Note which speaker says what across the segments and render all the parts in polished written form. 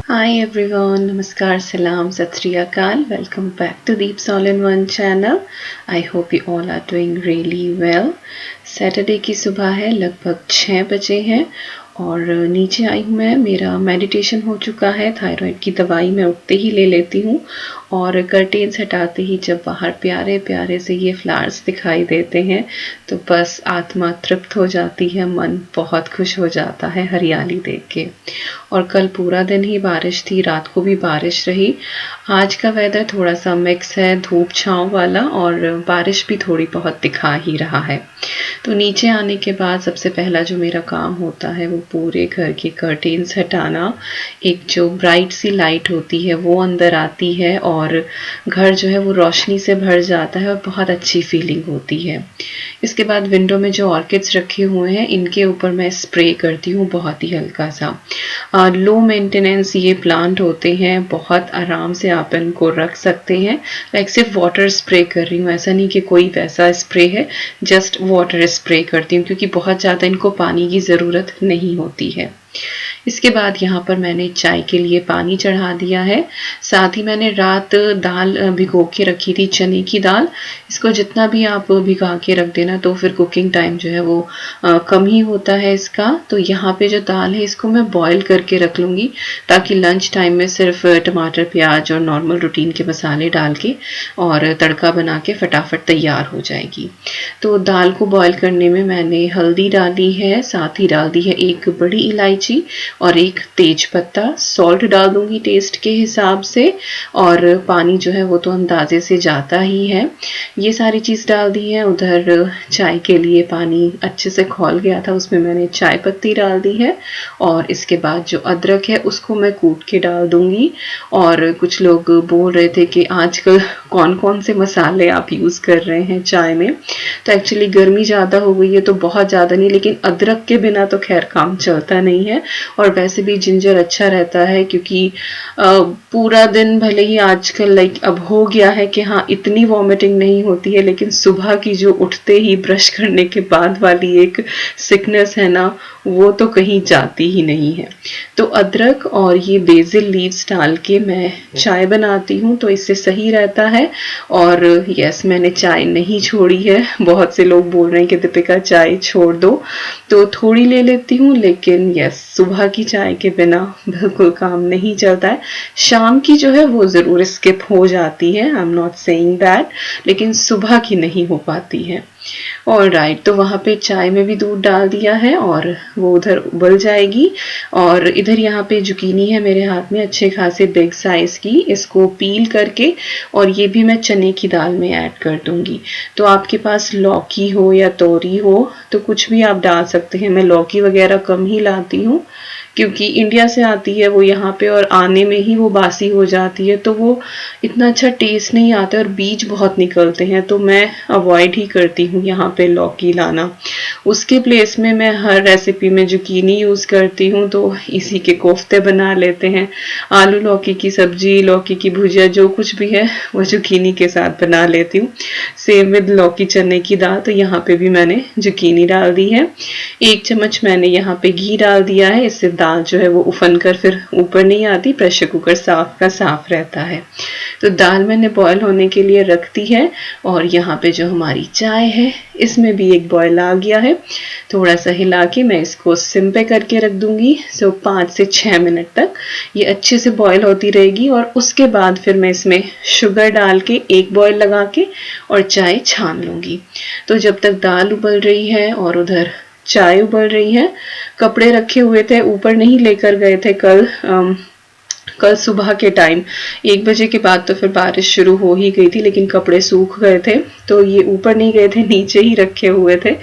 Speaker 1: Hi everyone, Namaskar, Salam, Sat Sri Akal. Welcome back to Deeps All in One channel. I hope you all are doing really well. Saturday की सुबह है, लगभग 6 बजे हैं और नीचे आई हूँ मैं। मेरा मेडिटेशन हो चुका है। थायराइड की दवाई मैं उठते ही ले लेती हूँ और कर्टेन्स हटाते ही जब बाहर प्यारे प्यारे से ये फ्लावर्स दिखाई देते हैं तो बस आत्मा तृप्त हो जाती है, मन बहुत खुश हो जाता है हरियाली देख के। और कल पूरा दिन ही बारिश थी, रात को भी बारिश रही। आज का वेदर थोड़ा सा मिक्स है, धूप छाँव वाला, और बारिश भी थोड़ी बहुत दिखा ही रहा है। तो नीचे आने के बाद सबसे पहला जो मेरा काम होता है वो पूरे घर के कर्टेन्स हटाना। एक जो ब्राइट सी लाइट होती है वो अंदर आती है और घर जो है वो रोशनी से भर जाता है और बहुत अच्छी फीलिंग होती है। इसके बाद विंडो में जो ऑर्किड्स रखे हुए हैं इनके ऊपर मैं स्प्रे करती हूँ बहुत ही हल्का सा। लो मेंटेनेंस ये प्लांट होते हैं, बहुत आराम से आप इनको रख सकते हैं। लाइक सिर्फ वाटर स्प्रे कर रही हूँ, ऐसा नहीं कि कोई वैसा स्प्रे है, जस्ट वाटर स्प्रे करती हूँ क्योंकि बहुत ज़्यादा इनको पानी की ज़रूरत नहीं होती है। इसके बाद यहाँ पर मैंने चाय के लिए पानी चढ़ा दिया है। साथ ही मैंने रात दाल भिगो के रखी थी, चने की दाल। इसको जितना भी आप भिगा के रख देना तो फिर कुकिंग टाइम जो है वो कम ही होता है इसका। तो यहाँ पे जो दाल है इसको मैं बॉईल करके रख लूँगी ताकि लंच टाइम में सिर्फ टमाटर प्याज और नॉर्मल रूटीन के मसाले डाल के और तड़का बना के फटाफट तैयार हो जाएगी। तो दाल को बॉईल करने में मैंने हल्दी डाली है, साथ ही डाल दी है एक बड़ी इलायची और एक तेज पत्ता। सॉल्ट डाल दूंगी टेस्ट के हिसाब से और पानी जो है वो तो अंदाजे से जाता ही है। ये सारी चीज़ डाल दी है। उधर चाय के लिए पानी अच्छे से खौल गया था, उसमें मैंने चाय पत्ती डाल दी है और इसके बाद जो अदरक है उसको मैं कूट के डाल दूंगी। और कुछ लोग बोल रहे थे कि आजकल कौन कौन से मसाले आप यूज़ कर रहे हैं चाय में। तो एक्चुअली गर्मी ज़्यादा हो गई है तो बहुत ज़्यादा नहीं, लेकिन अदरक के बिना तो खैर काम चलता नहीं है। और वैसे भी जिंजर अच्छा रहता है क्योंकि पूरा दिन भले ही आजकल लाइक अब हो गया है कि हाँ इतनी वॉमिटिंग नहीं होती है, लेकिन सुबह की जो उठते ही ब्रश करने के बाद वाली एक सिकनेस है ना, वो तो कहीं जाती ही नहीं है। तो अदरक और ये बेसिल लीव्स डाल के मैं चाय बनाती हूँ तो इससे सही रहता है। और यस, मैंने चाय नहीं छोड़ी है। बहुत से लोग बोल रहे हैं कि दीपिका चाय छोड़ दो, तो थोड़ी ले लेती हूँ, लेकिन यस सुबह की चाय के बिना बिल्कुल काम नहीं चलता है। शाम की जो है वो ज़रूर स्किप हो जाती है, I am not saying that, लेकिन सुबह की नहीं हो पाती है। ऑल राइट, तो वहाँ पे चाय में भी दूध डाल दिया है और वो उधर उबल जाएगी। और इधर यहाँ पे जुकीनी है मेरे हाथ में, अच्छे खासे बिग साइज़ की। इसको पील करके और ये भी मैं चने की दाल में ऐड कर दूंगी। तो आपके पास लौकी हो या तोरी हो तो कुछ भी आप डाल सकते हैं। मैं लौकी वगैरह कम ही लाती हूँ क्योंकि इंडिया से आती है वो यहाँ पे और आने में ही वो बासी हो जाती है, तो वो इतना अच्छा टेस्ट नहीं आता और बीज बहुत निकलते हैं, तो मैं अवॉइड ही करती हूँ यहाँ पे लौकी लाना। उसके प्लेस में मैं हर रेसिपी में जुकीनी यूज़ करती हूँ, तो इसी के कोफ्ते बना लेते हैं। आलू लौकी की सब्जी, लौकी की भुजिया, जो कुछ भी है वो जुकीनी के साथ बना लेती हूँ। सेम विद लौकी चने की दाल, तो यहाँ पे भी मैंने जुकीनी डाल दी है। 1 चम्मच मैंने यहाँ पे घी डाल दिया है, इससे दाल जो है वो उफन कर फिर ऊपर नहीं आती, प्रेशर कुकर साफ का साफ रहता है। तो दाल मैंने बॉयल होने के लिए रख दी है और यहाँ पे जो हमारी चाय है इसमें भी एक बॉयल आ गया है। थोड़ा सा हिला के मैं इसको सिम पे करके रख दूंगी। सो 5 से 6 मिनट तक ये अच्छे से बॉयल होती रहेगी और उसके बाद फिर मैं इसमें शुगर डाल के एक बॉयल लगा के और चाय छान लूँगी। तो जब तक दाल उबल रही है और उधर चाय उबल रही है, कपड़े रखे हुए थे ऊपर नहीं लेकर गए थे कल सुबह के टाइम 1 बजे के बाद तो फिर बारिश शुरू हो ही गई थी, लेकिन कपड़े सूख गए थे तो ये ऊपर नहीं गए थे, नीचे ही रखे हुए थे।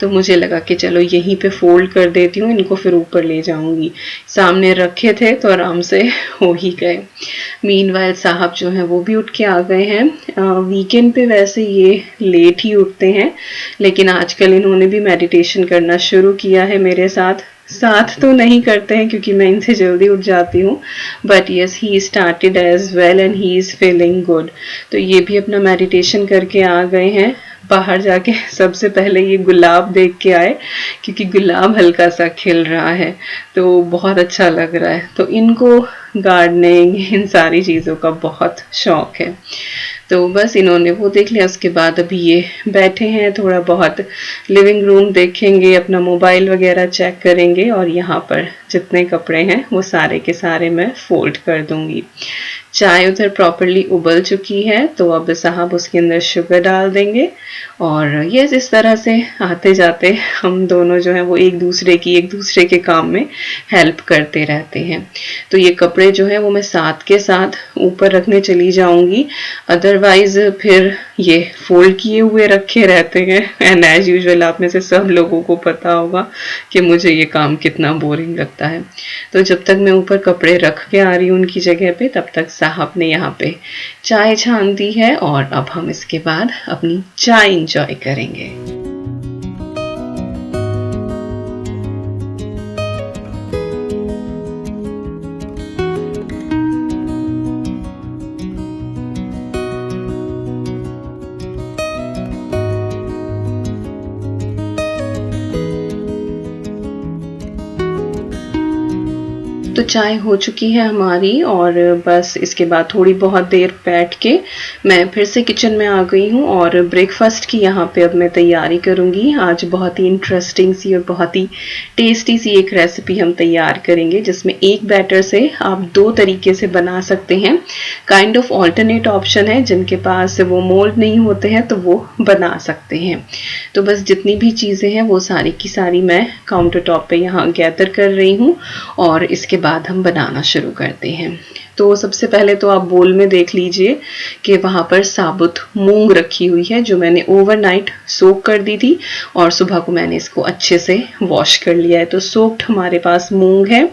Speaker 1: तो मुझे लगा कि चलो यहीं पे फोल्ड कर देती हूँ, इनको फिर ऊपर ले जाऊंगी। सामने रखे थे तो आराम से हो ही गए। मीनवाइल साहब जो हैं वो भी उठ के आ गए हैं। वीकेंड पे वैसे ये लेट ही उठते हैं, लेकिन आजकल इन्होंने भी मेडिटेशन करना शुरू किया है मेरे साथ। साथ तो नहीं करते हैं क्योंकि मैं इनसे जल्दी उठ जाती हूँ, but yes he started as well and he is feeling good. तो ये भी अपना मेडिटेशन करके आ गए हैं। बाहर जाके सबसे पहले ये गुलाब देख के आए, क्योंकि गुलाब हल्का सा खिल रहा है तो बहुत अच्छा लग रहा है। तो इनको गार्डनिंग, इन सारी चीज़ों का बहुत शौक है। तो बस इन्होंने वो देख लिया। उसके बाद अभी ये बैठे हैं, थोड़ा बहुत लिविंग रूम देखेंगे, अपना मोबाइल वगैरह चेक करेंगे, और यहाँ पर जितने कपड़े हैं वो सारे के सारे मैं फोल्ड कर दूंगी। चाय उधर प्रॉपरली उबल चुकी है, तो अब साहब उसके अंदर शुगर डाल देंगे, और ये इस तरह से आते जाते हम दोनों जो है वो एक दूसरे के काम में हेल्प करते रहते हैं। तो ये कपड़े जो है वो मैं साथ के साथ ऊपर रखने चली जाऊंगी, अदरवाइज फिर ये फोल्ड किए हुए रखे रहते हैं। एंड एज यूजुअल आप में से सब लोगों को पता होगा कि मुझे ये काम कितना बोरिंग लगता है। तो जब तक मैं ऊपर कपड़े रख के आ रही हूँ उनकी जगह पे, तब तक साहब ने यहाँ पे चाय छान दी है, और अब हम इसके बाद अपनी चाय इंजॉय करेंगे। तो चाय हो चुकी है हमारी, और बस इसके बाद थोड़ी बहुत देर बैठ के मैं फिर से किचन में आ गई हूँ, और ब्रेकफास्ट की यहाँ पे अब मैं तैयारी करूँगी। आज बहुत ही इंटरेस्टिंग सी और बहुत ही टेस्टी सी एक रेसिपी हम तैयार करेंगे, जिसमें एक बैटर से आप दो तरीके से बना सकते हैं। काइंड ऑफ ऑल्टरनेट ऑप्शन है, जिनके पास वो मोल्ड नहीं होते हैं तो वो बना सकते हैं। तो बस जितनी भी चीज़ें हैं वो सारी की सारी मैं काउंटर टॉप पे यहाँ गैदर कर रही हूँ, और इसके बाद हम बनाना शुरू करते हैं। तो सबसे पहले तो आप बोल में देख लीजिए कि वहाँ पर साबुत मूंग रखी हुई है, जो मैंने ओवरनाइट सोक कर दी थी, और सुबह को मैंने इसको अच्छे से वॉश कर लिया है। तो सोक्ड हमारे पास मूंग है।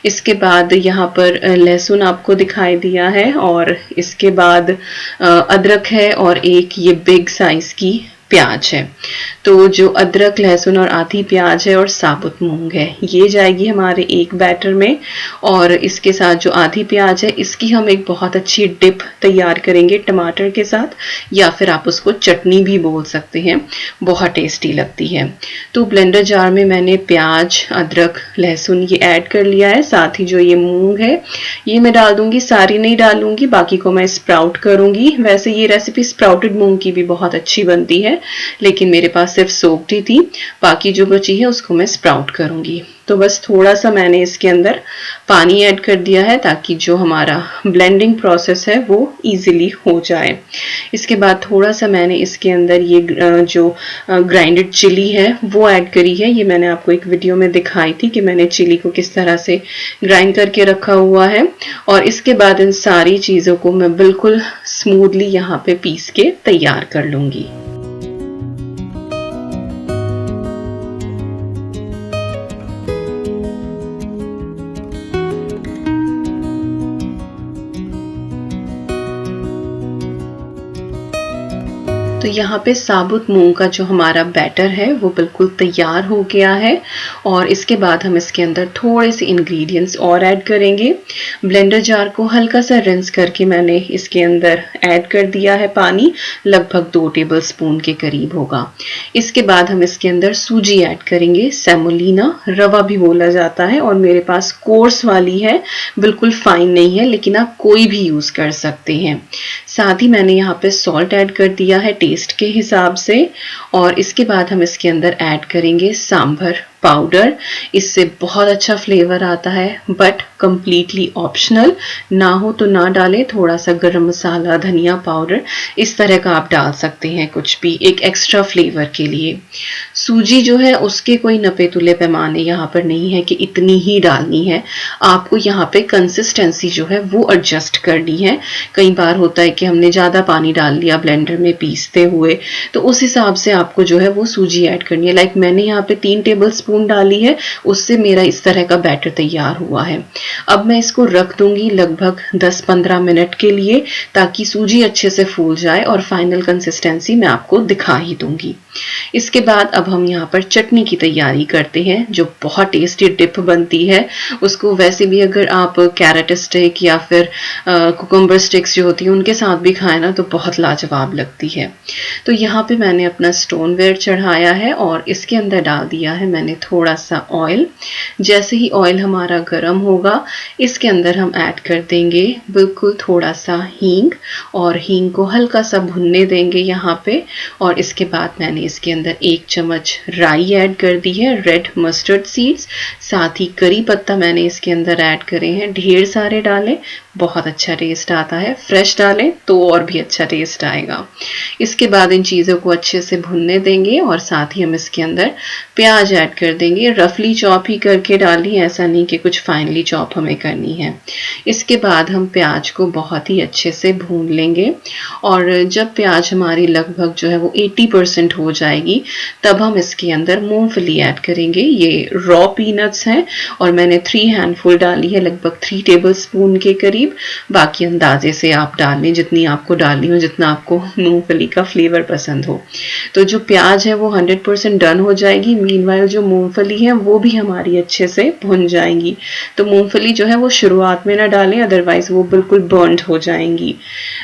Speaker 1: इसके बाद यहाँ पर लहसुन आपको दिखाई दिया है, और इसके बाद अदरक है, और एक ये बिग साइज की प्याज है। तो जो अदरक, लहसुन और आधी प्याज है और साबुत मूंग है, ये जाएगी हमारे एक बैटर में। और इसके साथ जो आधी प्याज है, इसकी हम एक बहुत अच्छी डिप तैयार करेंगे टमाटर के साथ, या फिर आप उसको चटनी भी बोल सकते हैं, बहुत टेस्टी लगती है। तो ब्लेंडर जार में मैंने प्याज, अदरक, लहसुन ये ऐड कर लिया है। साथ ही जो ये मूंग है ये मैं डाल दूंगी, सारी नहीं डालूंगी, बाकी को मैं स्प्राउट करूंगी। वैसे ये रेसिपी स्प्राउटेड मूंग की भी बहुत अच्छी बनती है, लेकिन मेरे पास सिर्फ सोक्ड ही थी, बाकी जो बची है उसको मैं स्प्राउट करूंगी। तो बस थोड़ा सा मैंने इसके अंदर पानी ऐड कर दिया है, ताकि जो हमारा ब्लेंडिंग प्रोसेस है वो इजीली हो जाए। इसके बाद थोड़ा सा मैंने इसके अंदर ये जो ग्राइंडेड चिली है वो ऐड करी है। ये मैंने आपको एक वीडियो में दिखाई थी कि मैंने चिली को किस तरह से ग्राइंड करके रखा हुआ है। और इसके बाद इन सारी चीज़ों को मैं बिल्कुल स्मूथली यहाँ पे पीस के तैयार कर लूँगी। तो यहाँ पे साबुत मूंग का जो हमारा बैटर है वो बिल्कुल तैयार हो गया है, और इसके बाद हम इसके अंदर थोड़े से इंग्रेडिएंट्स और ऐड करेंगे। ब्लेंडर जार को हल्का सा रिंस करके मैंने इसके अंदर ऐड कर दिया है पानी, लगभग 2 टेबलस्पून के करीब होगा। इसके बाद हम इसके अंदर सूजी ऐड करेंगे, सेमोलिना रवा भी बोला जाता है, और मेरे पास कोर्स वाली है, बिल्कुल फाइन नहीं है, लेकिन आप कोई भी यूज कर सकते हैं। साथ ही मैंने यहाँ पे सॉल्ट ऐड कर दिया है टेस्ट के हिसाब से, और इसके बाद हम इसके अंदर ऐड करेंगे सांभर पाउडर। इससे बहुत अच्छा फ्लेवर आता है, बट कंप्लीटली ऑप्शनल, ना हो तो ना डालें। थोड़ा सा गरम मसाला, धनिया पाउडर, इस तरह का आप डाल सकते हैं, कुछ भी एक एक्स्ट्रा फ्लेवर के लिए। सूजी जो है उसके कोई नपे तुले पैमाने यहाँ पर नहीं है कि इतनी ही डालनी है, आपको यहाँ पे कंसिस्टेंसी जो है वो एडजस्ट करनी है। कई बार होता है कि हमने ज़्यादा पानी डाल लिया ब्लेंडर में पीसते हुए, तो उस हिसाब से आपको जो है वो सूजी ऐड करनी है। लाइक मैंने यहाँ पे 3 टेबल स्पून स्पून डाली है, उससे मेरा इस तरह का बैटर तैयार हुआ है। अब मैं इसको रख दूंगी लगभग 10-15 मिनट के लिए, ताकि सूजी अच्छे से फूल जाए और फाइनल कंसिस्टेंसी मैं आपको दिखा ही दूंगी। इसके बाद अब हम यहाँ पर चटनी की तैयारी करते हैं, जो बहुत टेस्टी डिप बनती है। उसको वैसे भी अगर आप कैरेट स्टिक या फिर कुकुम्बर स्टिक्स जो होती है उनके साथ भी खाएं ना, तो बहुत लाजवाब लगती है। तो यहाँ पे मैंने अपना स्टोनवेयर चढ़ाया है और इसके अंदर डाल दिया है मैंने थोड़ा सा ऑयल। जैसे ही ऑयल हमारा गर्म होगा, इसके अंदर हम ऐड कर देंगे बिल्कुल थोड़ा सा हींग, और हींग को हल्का सा भुनने देंगे यहाँ पे। और इसके बाद मैंने इसके अंदर 1 चम्मच राई ऐड कर दी है, रेड मस्टर्ड सीड्स। साथ ही करी पत्ता मैंने इसके अंदर ऐड करे हैं, ढेर सारे डालें, बहुत अच्छा टेस्ट आता है। फ्रेश डालें तो और भी अच्छा टेस्ट आएगा। इसके बाद इन चीज़ों को अच्छे से भुनने देंगे और साथ ही हम इसके अंदर प्याज ऐड कर देंगे। रफली चॉप ही करके डाली, ऐसा नहीं कि कुछ फाइनली चॉप हमें करनी है। इसके बाद हम प्याज को बहुत ही अच्छे से भून लेंगे, और जब प्याज हमारी लगभग जो है वो 80% हो जाएगी, तब हम इसके अंदर मूंगफली ऐड करेंगे। ये रॉ पीनट्स हैं और मैंने 3 हैंडफुल डाली है, लगभग 3 टेबल स्पून के करीब। बाकी अंदाजे से आप डाल लें, जितनी आपको डालनी हो, जितना आपको मूंगफली का फ्लेवर पसंद हो। तो जो प्याज है वो 100% डन हो जाएगी। मीनवाइल जो मूंगफली है वो भी हमारी अच्छे से भुन जाएंगी। तो मूंगफली जो है वो शुरुआत में ना डालें, अदरवाइज वो बिल्कुल बर्न्ड हो जाएंगी।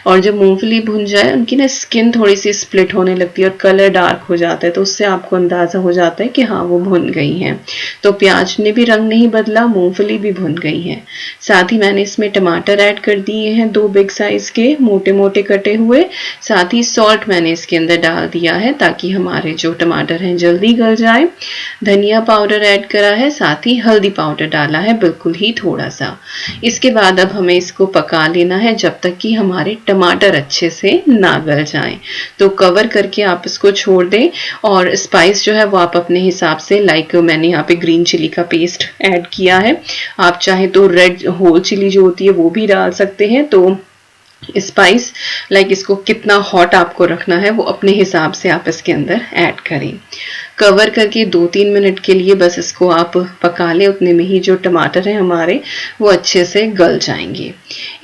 Speaker 1: और जब मूंगफली भुन जाए, उनकी ना स्किन थोड़ी सी स्प्लिट होने लगती है और कलर डार्क हो जाता है, तो उससे आपको अंदाजा हो जाता है कि हाँ वो भुन गई हैं। तो प्याज ने भी रंग नहीं बदला, मूंगफली भी भुन गई है। साथ ही मैंने इसमें टमाटर ऐड कर दिए हैं, 2 बिग साइज के मोटे मोटे कटे हुए। साथ ही सॉल्ट मैंने इसके अंदर डाल दिया है, ताकि हमारे जो टमाटर हैं जल्दी गल जाए। धनिया पाउडर ऐड करा है, साथ ही हल्दी पाउडर डाला है, बिल्कुल ही थोड़ा सा। इसके बाद अब हमें इसको पका लेना है जब तक कि हमारे टमाटर अच्छे से ना गल जाएं। तो कवर करके आप इसको छोड़ दें, और स्पाइस जो है वो आप अपने हिसाब से, लाइक मैंने यहाँ पे ग्रीन चिली का पेस्ट ऐड किया है, आप चाहे तो रेड होल चिली जो होती है वो भी डाल सकते हैं। तो स्पाइस लाइक इसको कितना हॉट आपको रखना है वो अपने हिसाब से आप इसके अंदर ऐड करें। कवर करके 2-3 मिनट के लिए बस इसको आप पका लें, उतने में ही जो टमाटर हैं हमारे वो अच्छे से गल जाएंगे।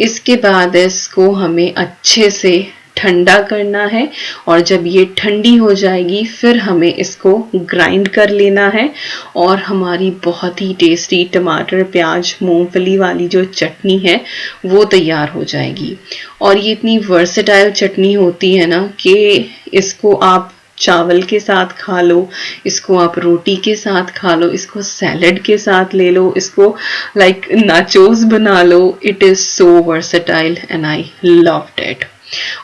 Speaker 1: इसके बाद इसको हमें अच्छे से ठंडा करना है, और जब ये ठंडी हो जाएगी फिर हमें इसको ग्राइंड कर लेना है, और हमारी बहुत ही टेस्टी टमाटर प्याज मूंगफली वाली जो चटनी है वो तैयार हो जाएगी। और ये इतनी वर्सेटाइल चटनी होती है ना कि इसको आप चावल के साथ खा लो, इसको आप रोटी के साथ खा लो, इसको सैलेड के साथ ले लो, इसको लाइक नाचोस बना लो। It is so versatile and I loved it.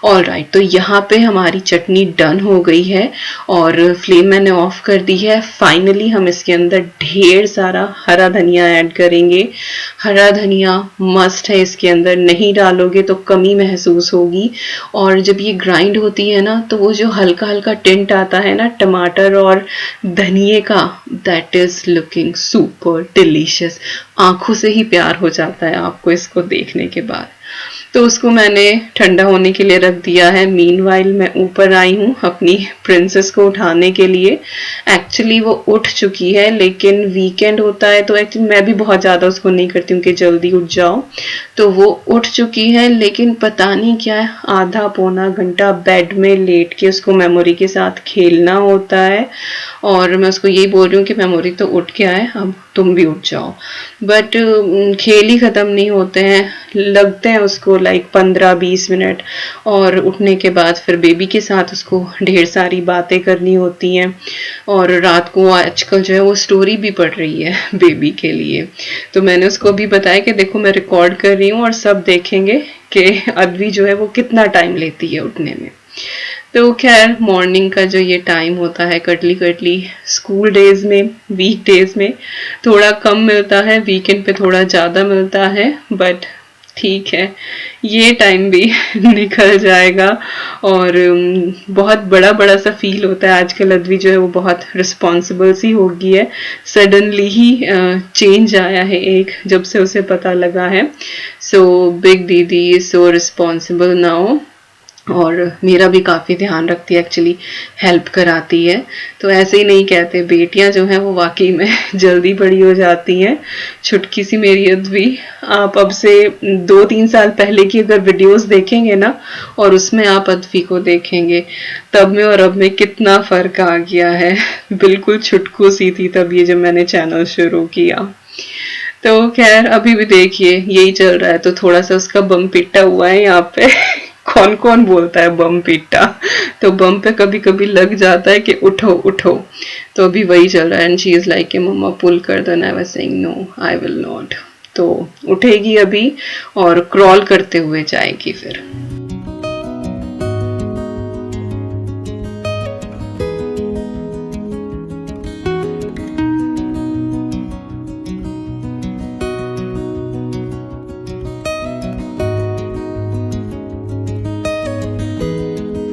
Speaker 1: All right, तो यहाँ पे हमारी चटनी डन हो गई है और फ्लेम मैंने ऑफ कर दी है। फाइनली हम इसके अंदर ढेर सारा हरा धनिया ऐड करेंगे। हरा धनिया मस्ट है इसके अंदर, नहीं डालोगे तो कमी महसूस होगी। और जब ये ग्राइंड होती है ना, तो वो जो हल्का हल्का टिंट आता है ना टमाटर और धनिए का, that is looking super delicious. आंखों से ही प्यार हो जाता है आपको इसको देखने के बाद। तो उसको मैंने ठंडा होने के लिए रख दिया है। मीनवाइल मैं ऊपर आई हूँ अपनी प्रिंसेस को उठाने के लिए। एक्चुअली वो उठ चुकी है, लेकिन वीकेंड होता है तो एक्चुअली मैं भी बहुत ज़्यादा उसको नहीं करती हूँ कि जल्दी उठ जाओ। तो वो उठ चुकी है, लेकिन पता नहीं क्या है, आधा पौना घंटा बेड में लेट के उसको मेमोरी के साथ खेलना होता है। और मैं उसको यही बोल रही हूँ कि मेमोरी तो उठ गया है, अब तुम भी उठ जाओ। बट खेल ही ख़त्म नहीं होते हैं, लगते हैं उसको लाइक 15-20 मिनट, और उठने के बाद फिर बेबी के साथ उसको ढेर सारी बातें करनी होती हैं। और रात को आजकल जो है वो स्टोरी भी पढ़ रही है बेबी के लिए। तो मैंने उसको भी बताया कि देखो मैं रिकॉर्ड कर रही हूँ और सब देखेंगे कि अद्वी जो है वो कितना टाइम लेती है उठने में। तो खैर मॉर्निंग का जो ये टाइम होता है कटली कटली, स्कूल डेज में, वीक डेज में थोड़ा कम मिलता है, वीकेंड पे थोड़ा ज़्यादा मिलता है, बट ठीक है ये टाइम भी निकल जाएगा। और बहुत बड़ा बड़ा सा फील होता है। आजकल अद्वी जो है वो बहुत रिस्पॉन्सिबल सी हो गई है, सडनली ही चेंज आया है एक, जब से उसे पता लगा है। सो बिग दीदी इज सो रिस्पॉन्सिबल नाउ। और मेरा भी काफ़ी ध्यान रखती है, एक्चुअली हेल्प कराती है। तो ऐसे ही नहीं कहते, बेटियां जो हैं वो वाकई में जल्दी बड़ी हो जाती हैं। छुटकी सी मेरी अद्वी, आप अब से 2-3 साल पहले की अगर वीडियोस देखेंगे ना और उसमें आप अद्वी को देखेंगे, तब में और अब में कितना फ़र्क आ गया है। बिल्कुल छुटकू सी थी तब ये जब मैंने चैनल शुरू किया। तो खैर अभी भी देखिए यही चल रहा है, तो थोड़ा सा उसका बम पिट्टा हुआ है यहाँ पे। कौन कौन बोलता है बम पिट्टा, तो बम पे कभी कभी लग जाता है कि उठो उठो। तो अभी वही चल रहा है, एंड शी इज लाइक मम्मा पुल कर दो, I was saying no I will not. तो उठेगी अभी और क्रॉल करते हुए जाएगी फिर।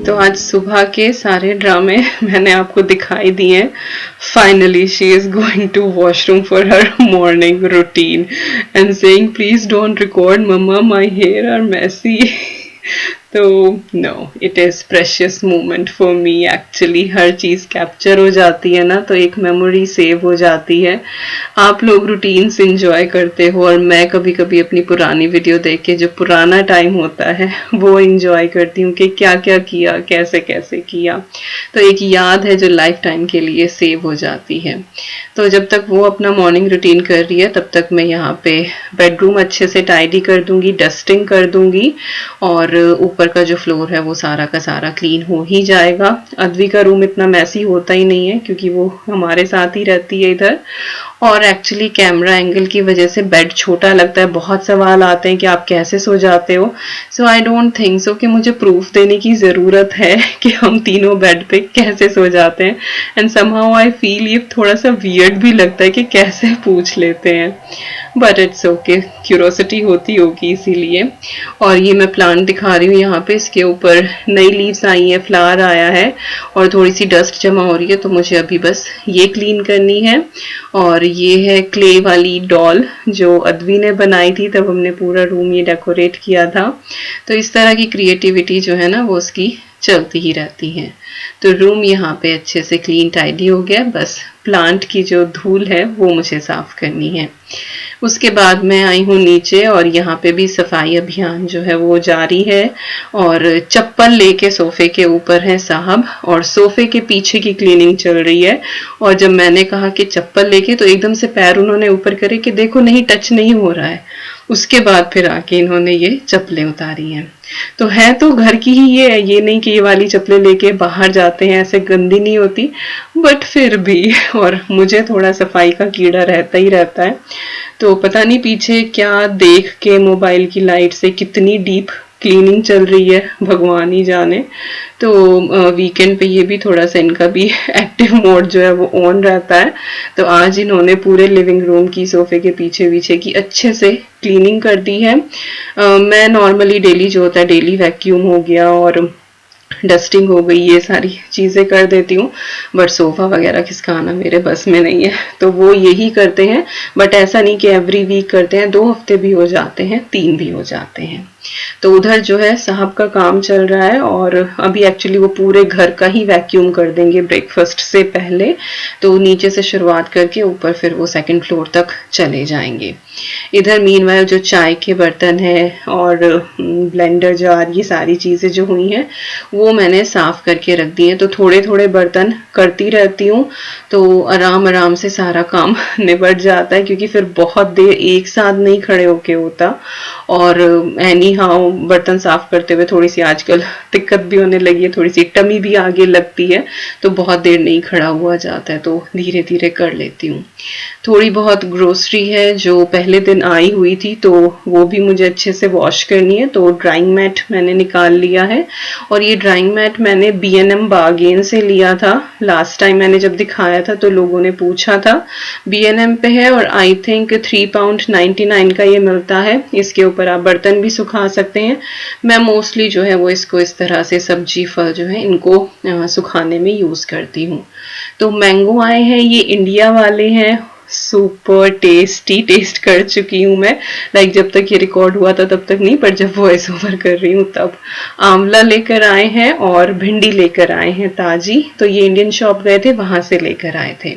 Speaker 1: तो आज सुबह के सारे ड्रामे मैंने आपको दिखाई दिए। Finally she is going to washroom for her morning routine and saying please don't record mumma my hair are messy. तो no, it is precious moment for me actually. हर चीज़ कैप्चर हो जाती है ना, तो एक मेमोरी सेव हो जाती है। आप लोग रूटीन्स इंजॉय करते हो और मैं कभी कभी अपनी पुरानी वीडियो देख के जो पुराना टाइम होता है वो इंजॉय करती हूँ कि क्या क्या किया, कैसे कैसे किया। तो एक याद है जो लाइफ टाइम के लिए सेव हो जाती है। तो जब तक वो अपना मॉर्निंग रूटीन कर रही है तब तक मैं यहाँ पे बेडरूम अच्छे से टाइडी कर दूंगी, डस्टिंग कर दूंगी, और ऊपर का जो फ्लोर है वो सारा का सारा क्लीन हो ही जाएगा। अद्वी का रूम इतना मैसी होता ही नहीं है क्योंकि वो हमारे साथ ही रहती है इधर, और एक्चुअली कैमरा एंगल की वजह से बेड छोटा लगता है। बहुत सवाल आते हैं कि आप कैसे सो जाते हो। सो आई डोंट थिंक सो कि मुझे प्रूफ देने की ज़रूरत है कि हम तीनों बेड पे कैसे सो जाते हैं। एंड समहाउ आई फील ये थोड़ा सा वियर्ड भी लगता है कि कैसे पूछ लेते हैं, बट इट्स ओके, क्यूरोसिटी होती होगी इसीलिए। और ये मैं प्लांट दिखा रही हूँ यहाँ पे, इसके ऊपर नई लीव्स आई हैं, फ्लावर आया है और थोड़ी सी डस्ट जमा हो रही है, तो मुझे अभी बस ये क्लीन करनी है। और ये है क्ले वाली डॉल जो अद्वी ने बनाई थी, तब हमने पूरा रूम ये डेकोरेट किया था। तो इस तरह की क्रिएटिविटी जो है ना वो उसकी चलती ही रहती है। तो रूम यहाँ पे अच्छे से क्लीन टाइडी हो गया, बस प्लांट की जो धूल है वो मुझे साफ करनी है। उसके बाद मैं आई हूँ नीचे और यहाँ पे भी सफाई अभियान जो है वो जारी है। और चप्पल लेके सोफे के ऊपर है साहब, और सोफे के पीछे की क्लीनिंग चल रही है। और जब मैंने कहा कि चप्पल लेके, तो एकदम से पैर उन्होंने ऊपर करे कि देखो नहीं टच नहीं हो रहा है। उसके बाद फिर आके इन्होंने ये चप्पलें उतारी हैं। तो है तो घर की ही ये नहीं कि ये वाली चप्पलें लेके बाहर जाते हैं, ऐसे गंदी नहीं होती, बट फिर भी। और मुझे थोड़ा सफाई का कीड़ा रहता ही रहता है। तो पता नहीं पीछे क्या देख के मोबाइल की लाइट से कितनी डीप क्लीनिंग चल रही है, भगवान ही जाने। तो वीकेंड पे ये भी थोड़ा सा इनका भी एक्टिव मोड जो है वो ऑन रहता है। तो आज इन्होंने पूरे लिविंग रूम की, सोफे के पीछे पीछे की अच्छे से क्लीनिंग कर दी है। मैं नॉर्मली डेली जो होता है डेली वैक्यूम हो गया और डस्टिंग हो गई, ये सारी चीज़ें कर देती हूँ, बट सोफ़ा वगैरह खिसकाना मेरे बस में नहीं है, तो वो यही करते हैं। बट ऐसा नहीं कि एवरी वीक करते हैं, 2 हफ्ते भी हो जाते हैं, 3 भी हो जाते हैं। तो उधर जो है साहब का काम चल रहा है, और अभी एक्चुअली वो पूरे घर का ही वैक्यूम कर देंगे ब्रेकफास्ट से पहले। तो नीचे से शुरुआत करके ऊपर फिर वो 2nd फ्लोर तक चले जाएंगे। इधर मीनवाइल जो चाय के बर्तन है और ब्लेंडर जार, ये सारी चीज़ें जो हुई हैं वो मैंने साफ करके रख दी हैं। तो थोड़े थोड़े बर्तन करती रहती हूँ, तो आराम आराम से सारा काम निबट जाता है, क्योंकि फिर बहुत देर एक साथ नहीं खड़े होके होता। और एनी हाउ बर्तन साफ करते हुए थोड़ी सी आजकल दिक्कत भी होने लगी है, थोड़ी सी टमी भी आगे लगती है, तो बहुत देर नहीं खड़ा हुआ जाता है, तो धीरे धीरे कर लेती हूँ। थोड़ी बहुत ग्रोसरी है जो पहले दिन आई हुई थी, तो वो भी मुझे अच्छे से वॉश करनी है। तो ड्राइंग मैट मैंने निकाल लिया है, और ये ड्राइंग मैट मैंने B&M बार्गेन से लिया था। लास्ट टाइम मैंने जब दिखाया था तो लोगों ने पूछा था, B&M पे है और आई थिंक £3.99 का ये मिलता है। इसके ऊपर आप बर्तन भी सुखा सकते हैं। मैं मोस्टली जो है वो इसको इस तरह से सब्जी फल जो है इनको सुखाने में यूज़ करती हूँ। तो मैंगो आए हैं, ये इंडिया वाले हैं, सुपर टेस्टी टेस्ट कर चुकी हूँ मैं। लाइक जब तक ये रिकॉर्ड हुआ था तब तक नहीं, पर जब वॉइस ओवर कर रही हूँ तब। आंवला लेकर आए हैं और भिंडी लेकर आए हैं ताजी, तो ये इंडियन शॉप गए थे वहां से लेकर आए थे।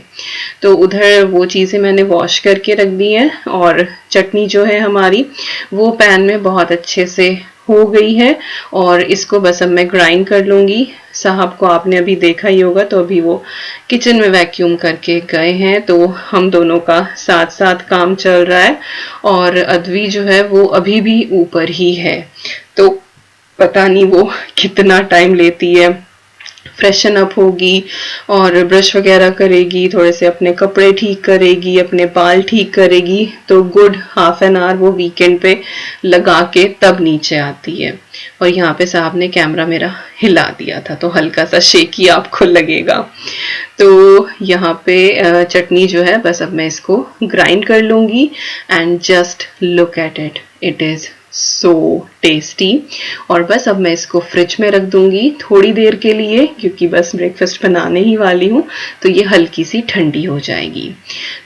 Speaker 1: तो उधर वो चीजें मैंने वॉश करके रख दी हैं, और चटनी जो है हमारी वो पैन में बहुत अच्छे से हो गई है, और इसको बस अब मैं ग्राइंड कर लूंगी। साहब को आपने अभी देखा ही होगा, तो अभी वो किचन में वैक्यूम करके गए हैं, तो हम दोनों का साथ साथ काम चल रहा है। और अद्वी जो है वो अभी भी ऊपर ही है, तो पता नहीं वो कितना टाइम लेती है। फ्रेशन अप होगी और ब्रश वगैरह करेगी, थोड़े से अपने कपड़े ठीक करेगी, अपने बाल ठीक करेगी, तो गुड हाफ एन आवर वो वीकेंड पे लगा के तब नीचे आती है। और यहाँ पे साहब ने कैमरा मेरा हिला दिया था, तो हल्का सा शेकी आपको लगेगा। तो यहाँ पे चटनी जो है बस अब मैं इसको ग्राइंड कर लूंगी, and just look at it, it is so tasty. और बस अब मैं इसको फ्रिज में रख दूंगी थोड़ी देर के लिए, क्योंकि बस ब्रेकफास्ट बनाने ही वाली हूँ, तो ये हल्की सी ठंडी हो जाएगी।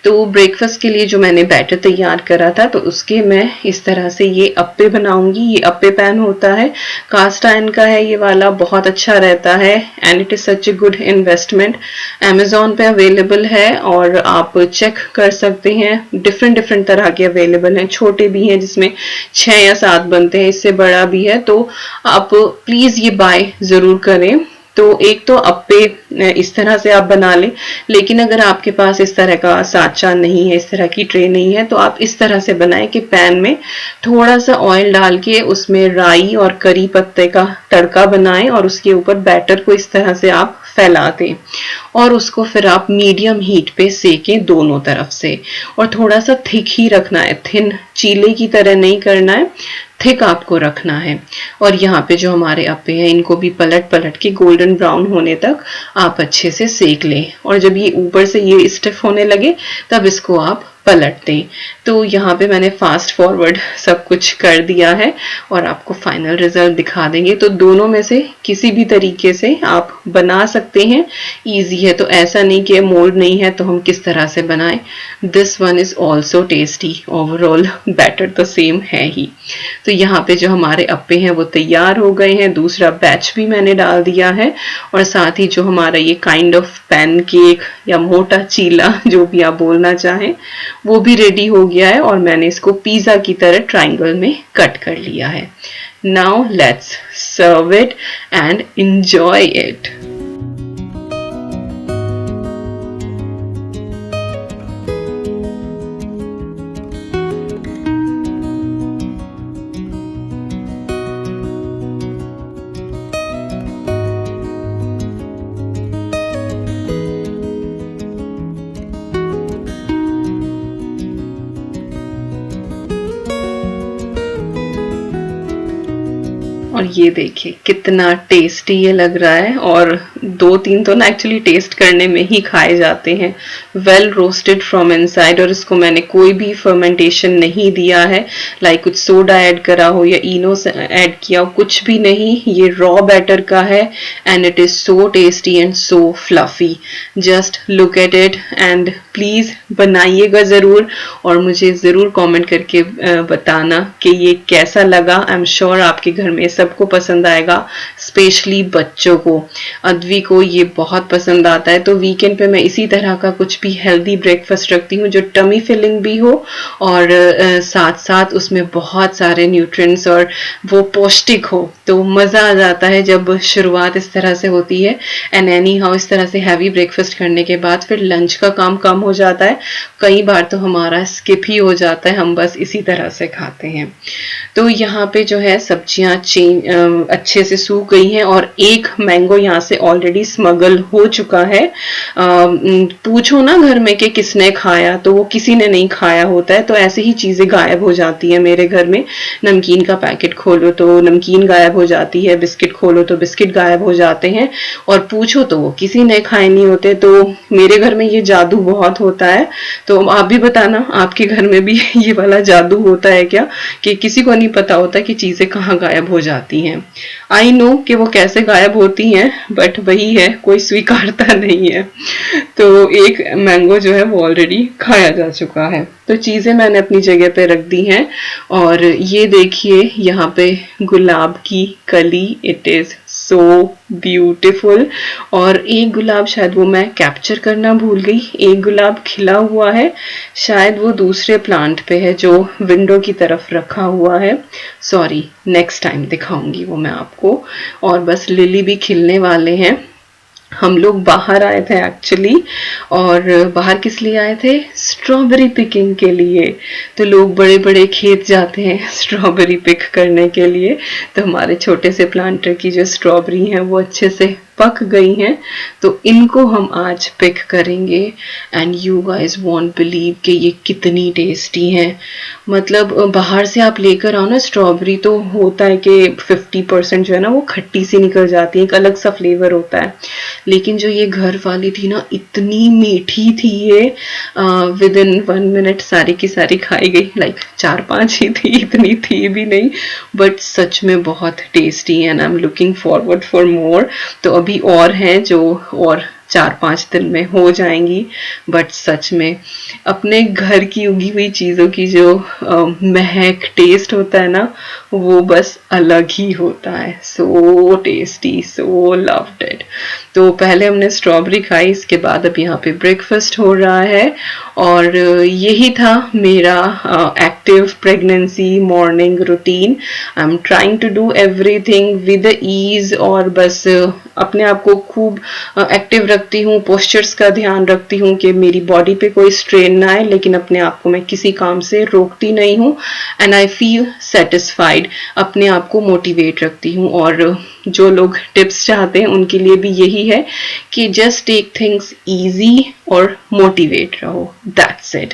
Speaker 1: तो ब्रेकफास्ट के लिए जो मैंने बैटर तैयार करा था, तो उसके मैं इस तरह से ये अप्पे बनाऊंगी। ये अप्पे पैन होता है, कास्ट आयरन का है ये वाला, बहुत अच्छा रहता है, and it is such a good investment. Amazon पे अवेलेबल है और आप चेक कर सकते हैं, डिफरेंट डिफरेंट तरह के अवेलेबल हैं, छोटे भी हैं जिसमें 6 या 7 बनते हैं, इससे बड़ा भी है, तो आप प्लीज ये बाय जरूर करें। तो एक तो अप्पे इस तरह से आप बना लें, लेकिन अगर आपके पास इस तरह का साँचा नहीं है, इस तरह की ट्रे नहीं है, तो आप इस तरह से बनाएं कि पैन में थोड़ा सा ऑयल डाल के उसमें राई और करी पत्ते का तड़का बनाएं, और उसके ऊपर बैटर को इस तरह से आप फैला दें, और उसको फिर आप मीडियम हीट पे सेकें दोनों तरफ से। और थोड़ा सा थिक ही रखना है, थिन चीले की तरह नहीं करना है, थिक आपको रखना है। और यहाँ पे जो हमारे अप्पे हैं, इनको भी पलट पलट के गोल्डन ब्राउन होने तक आप अच्छे से सेक लें, और जब ये ऊपर से ये स्टिफ होने लगे तब इसको आप पलट दें। तो यहाँ पे मैंने फास्ट फॉरवर्ड सब कुछ कर दिया है, और आपको फाइनल रिजल्ट दिखा देंगे। तो दोनों में से किसी भी तरीके से आप बना सकते हैं, इजी है, तो ऐसा नहीं कि मोल्ड नहीं है तो हम किस तरह से बनाएं। This one is also tasty, overall batter तो सेम है ही। तो यहाँ पे जो हमारे अप्पे हैं वो तैयार हो गए हैं, दूसरा बैच भी मैंने डाल दिया है, और साथ ही जो हमारा ये काइंड ऑफ पैनकेक या मोटा चीला जो भी आप बोलना चाहें, वो भी रेडी हो गया है, और मैंने इसको पिज्जा की तरह ट्रायंगल में कट कर लिया है। Now let's serve it and enjoy it. और ये देखिए कितना टेस्टी ये लग रहा है, और 2-3 तो ना एक्चुअली टेस्ट करने में ही खाए जाते हैं। वेल रोस्टेड फ्रॉम इनसाइड, और इसको मैंने कोई भी फर्मेंटेशन नहीं दिया है, लाइक कुछ सोडा ऐड करा हो या इनो ऐड किया हो, कुछ भी नहीं। ये रॉ बैटर का है, and it is so tasty and so fluffy. Just look at it, and please बनाइएगा जरूर, और मुझे जरूर कमेंट करके बताना कि ये कैसा लगा। आई एम श्योर आपके घर में सबको पसंद आएगा, स्पेशली बच्चों को। अद्वी को ये बहुत पसंद आता है, तो वीकेंड पे मैं इसी तरह का कुछ भी हेल्दी ब्रेकफास्ट रखती हूँ जो टमी फिलिंग भी हो, और साथ साथ उसमें बहुत सारे न्यूट्रिएंट्स और वो पौष्टिक हो। तो मजा आ जाता है जब शुरुआत इस तरह से होती है। एंड एनी हाउ इस तरह से हैवी ब्रेकफास्ट करने के बाद फिर लंच का काम कम हो जाता है, कई बार तो हमारा स्किप ही हो जाता है, हम बस इसी तरह से खाते हैं। तो यहाँ पे जो है सब्जियां अच्छे से सूख गई हैं, और एक मैंगो यहाँ से ऑलरेडी स्मगल हो चुका है। पूछो ना घर में कि किसने खाया, तो वो किसी ने नहीं खाया होता है, तो ऐसे ही चीजें गायब हो जाती है मेरे घर में। नमकीन का पैकेट खोलो तो नमकीन गायब हो जाती है, बिस्किट खोलो तो बिस्किट गायब हो जाते हैं, और पूछो तो वो किसी ने खाए नहीं होते। तो मेरे घर में ये जादू बहुत होता है, तो आप भी बताना आपके घर में भी ये वाला जादू होता है क्या, कि किसी को नहीं पता होता कि चीजें कहाँ गायब हो जाती हैं। आई नो कि वो कैसे गायब होती हैं, बट वही है, कोई स्वीकारता नहीं है। तो एक मैंगो जो है वो ऑलरेडी खाया जा चुका है। तो चीज़ें मैंने अपनी जगह पे रख दी हैं। और ये देखिए यहाँ पे गुलाब की कली, इट इज़ सो ब्यूटीफुल। और एक गुलाब शायद वो मैं कैप्चर करना भूल गई, एक गुलाब खिला हुआ है, शायद वो दूसरे प्लांट पे है जो विंडो की तरफ रखा हुआ है। सॉरी, नेक्स्ट टाइम दिखाऊंगी वो मैं आपको। और बस लिली भी खिलने वाले हैं। हम लोग बाहर आए थे एक्चुअली, और बाहर किस लिए आए थे? स्ट्रॉबेरी पिकिंग के लिए। तो लोग बड़े बड़े खेत जाते हैं स्ट्रॉबेरी पिक करने के लिए। तो हमारे छोटे से प्लांटर की जो स्ट्रॉबेरी हैं वो अच्छे से पक गई हैं, तो इनको हम आज पिक करेंगे। And you guys won't believe कि ये कितनी टेस्टी हैं। मतलब बाहर से आप लेकर आओ ना स्ट्रॉबेरी, तो होता है कि 50% जो है ना वो खट्टी सी निकल जाती है, एक अलग सा फ्लेवर होता है। लेकिन जो ये घर वाली थी ना, इतनी मीठी थी ये, विद इन 1 मिनट सारी की सारी खाई गई। लाइक 4-5 ही थी, इतनी थी भी नहीं, बट सच में बहुत टेस्टी है। And I am looking forward for more. तो अभी और हैं जो और 4-5 दिन में हो जाएंगी। बट सच में अपने घर की उगी हुई चीज़ों की जो महक, टेस्ट होता है ना, वो बस अलग ही होता है। So tasty, so loved it. तो पहले हमने स्ट्रॉबेरी खाई, इसके बाद अब यहाँ पे ब्रेकफास्ट हो रहा है। और यही था मेरा active pregnancy morning routine. I am trying to do everything with ease, और बस अपने आप को खूब एक्टिव रखती हूँ, पोस्चर्स का ध्यान रखती हूँ कि मेरी बॉडी पे कोई स्ट्रेन ना आए, लेकिन अपने आप को मैं किसी काम से रोकती नहीं हूँ। एंड आई फील सेटिस्फाइड, अपने आप को मोटिवेट रखती हूँ। और जो लोग टिप्स चाहते हैं उनके लिए भी यही है कि जस्ट टेक थिंग्स इजी और मोटिवेट रहो, दैट्स इट।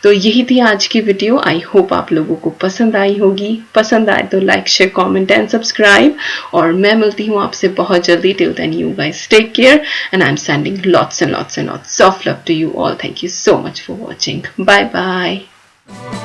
Speaker 1: तो यही थी आज की वीडियो। आई होप आप लोगों को पसंद आई होगी। पसंद आए तो like, share, comment and subscribe. और मैं मिलती हूँ आपसे बहुत जल्दी। Till then you guys take care, and I am sending lots and lots and lots of love to you all. Thank you so much for watching. Bye bye.